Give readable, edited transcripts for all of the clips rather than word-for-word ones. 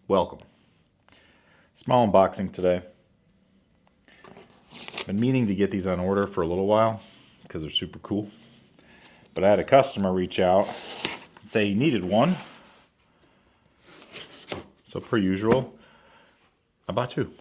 Welcome. Small unboxing today. Been meaning to get these on order for a little while because they're super cool. But I had a customer reach out, say he needed one. So per usual, I bought two.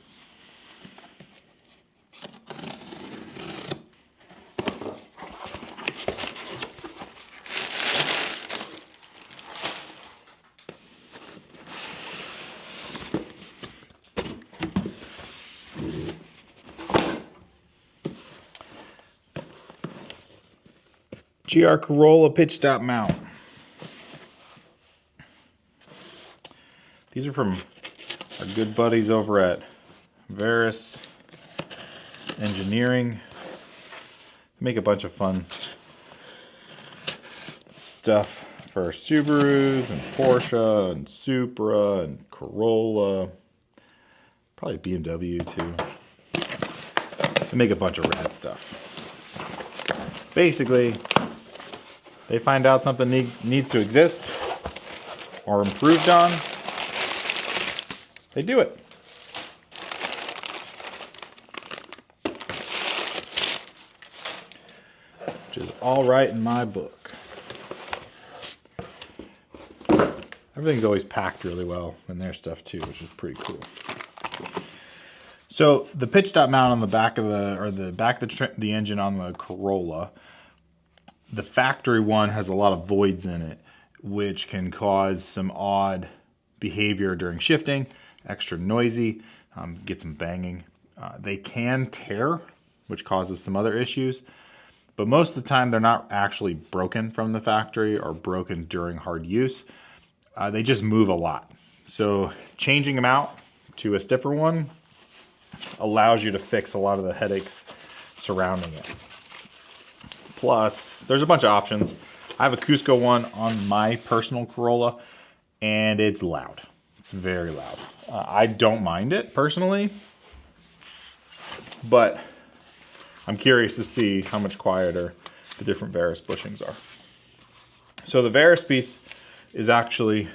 GR Corolla pitch stop mount. These are from our good buddies over at Verus Engineering. They make a bunch of fun stuff for Subarus and Porsche and Supra and Corolla. Probably BMW too. They make a bunch of rad stuff. Basically, they find out something needs to exist or improved on, they do it. Which is all right in my book. Everything's always packed really well in their stuff too, which is pretty cool. So the pitch stop mount on the back of the engine on the Corolla, the factory one has a lot of voids in it, which can cause some odd behavior during shifting, extra noisy, get some banging. They can tear, which causes some other issues, but most of the time they're not actually broken from the factory or broken during hard use. They just move a lot. So changing them out to a stiffer one allows you to fix a lot of the headaches surrounding it. Plus, there's a bunch of options. I have a Cusco one on my personal Corolla, and it's loud. It's very loud. I don't mind it personally, but I'm curious to see how much quieter the different Verus bushings are. So the Verus piece is actually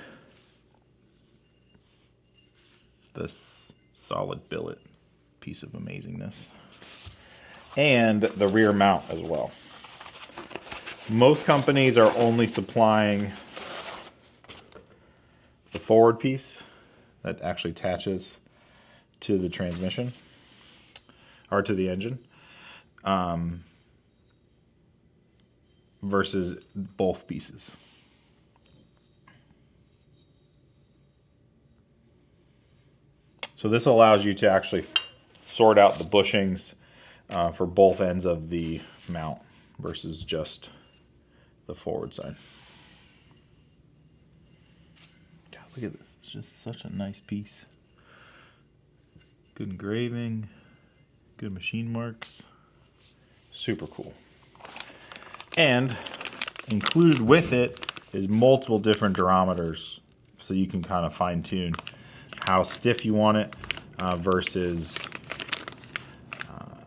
this solid billet piece of amazingness, and the rear mount as well. Most companies are only supplying the forward piece that actually attaches to the transmission or to the engine, versus both pieces. So this allows you to actually sort out the bushings for both ends of the mount versus just the forward side. God, look at this. It's just such a nice piece. Good engraving, good machine marks. Super cool. And included with it is multiple different durometers, so you can kind of fine tune how stiff you want it versus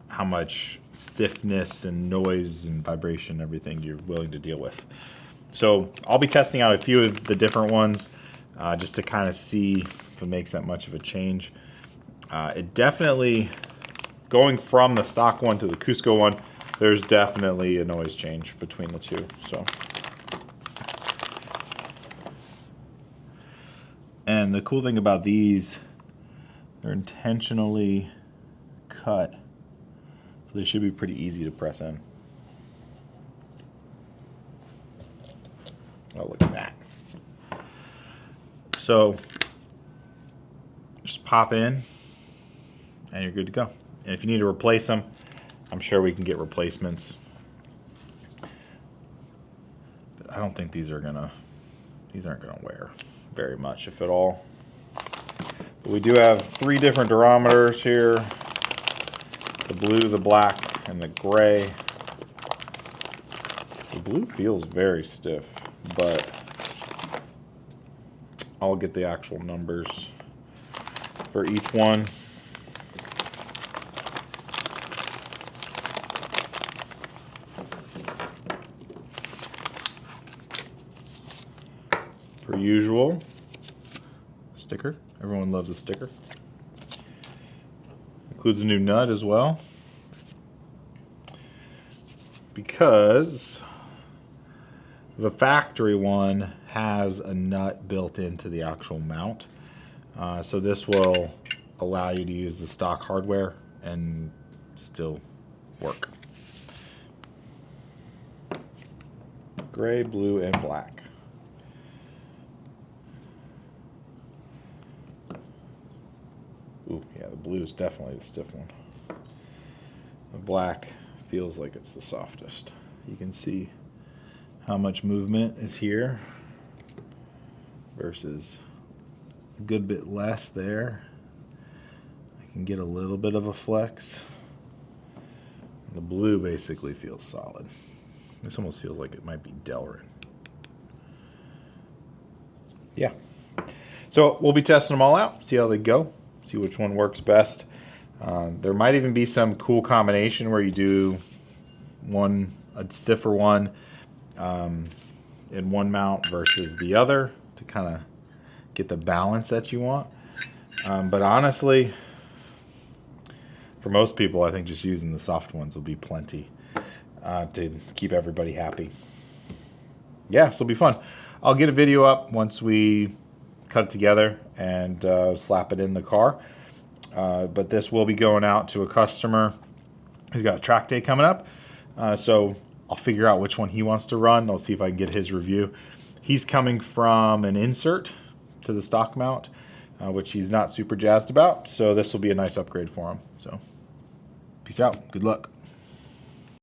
how much stiffness and noise and vibration and everything you're willing to deal with. So I'll be testing out a few of the different ones just to kind of see if it makes that much of a change. It definitely, going from the stock one to the Cusco one, there's definitely a noise change between the two. So, and the cool thing about these, they're intentionally cut, so they should be pretty easy to press in. Oh, look at that. So just pop in and you're good to go. And if you need to replace them, I'm sure we can get replacements. But I don't think these aren't gonna wear very much, if at all. But we do have 3 different durometers here: the blue, the black, and the gray. The blue feels very stiff, but I'll get the actual numbers for each one. Per usual, Sticker. Everyone loves a sticker. Includes a new nut as well. Because the factory one has a nut built into the actual mount. So this will allow you to use the stock hardware and still work. Gray, blue, and black. Ooh, yeah, the blue is definitely the stiff one. The black feels like it's the softest. You can see how much movement is here versus a good bit less there. I can get a little bit of a flex. The blue basically feels solid. This almost feels like it might be Delrin. Yeah. So we'll be testing them all out, see how they go, see which one works best. There might even be some cool combination where you do a stiffer one in one mount versus the other to kind of get the balance that you want. But honestly, for most people, I think just using the soft ones will be plenty to keep everybody happy. Yeah, so it'll be fun. I'll get a video up once we cut it together and slap it in the car. But this will be going out to a customer who's got a track day coming up. So I'll figure out which one he wants to run. I'll see if I can get his review. He's coming from an insert to the stock mount, which he's not super jazzed about. So this will be a nice upgrade for him. So peace out. Good luck.